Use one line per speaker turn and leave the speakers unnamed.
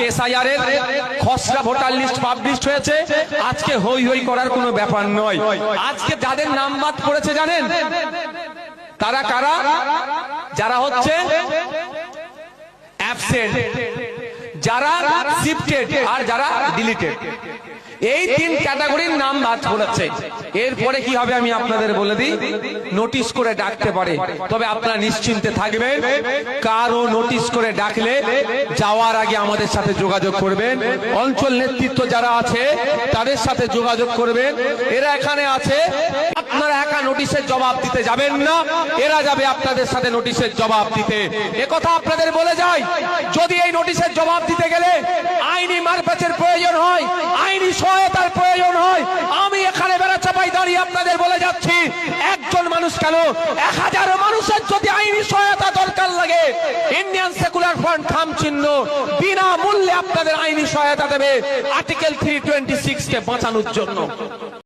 এসআইআরের খসড়া voter list publish হয়েছে। আজকে হই হই করার কোনো ব্যাপার নয়। আজকে যাদের নাম বাদ পড়েছে জানেন তারা কারা? যারা হচ্ছে অ্যাবসেন্ট, যারা শিফটেড আর যারা ডিলিটেড, এই তিন ক্যাটাগরির নাম বাদ পড়েছে। এরপরে কি হবে আমি আপনাদের বলে দিই, নোটিশ করে ডাকতে পারে। তবে আপনারা নিশ্চিন্তে থাকবেন, কারো নোটিশ করে ডাকলে যাওয়ার আগে আমাদের সাথে যোগাযোগ করবেন। অঞ্চল নেতৃত্ব যারা আছে তাদের সাথে যোগাযোগ করবেন। এরা এখানে আছে, আপনারা একা নোটিশের জবাব দিতে যাবেন না, এরা যাবে আপনাদের সাথে নোটিশের জবাব দিতে। একথা আপনাদের বলে যাই, যদি এই নোটিশের জবাব দিতে গেলে আইনি মারপ্যাচের প্রয়োজন হয়, আইনি সহায়তার প্রয়োজন হয়, আমি এখানে বেড়াচাপাই দাঁড়িয়ে আপনাদের বলে যাচ্ছি, একজন মানুষ কেন 1000 মানুষের যদি আইনি সহায়তা দরকার লাগে, ইন্ডিয়ান সেকুলার ফ্রন্ট খামচিহ্ন বিনা মূল্যে আপনাদের আইনি সহায়তা দেবে আর্টিকেল 326 কে বাঁচানোর জন্য।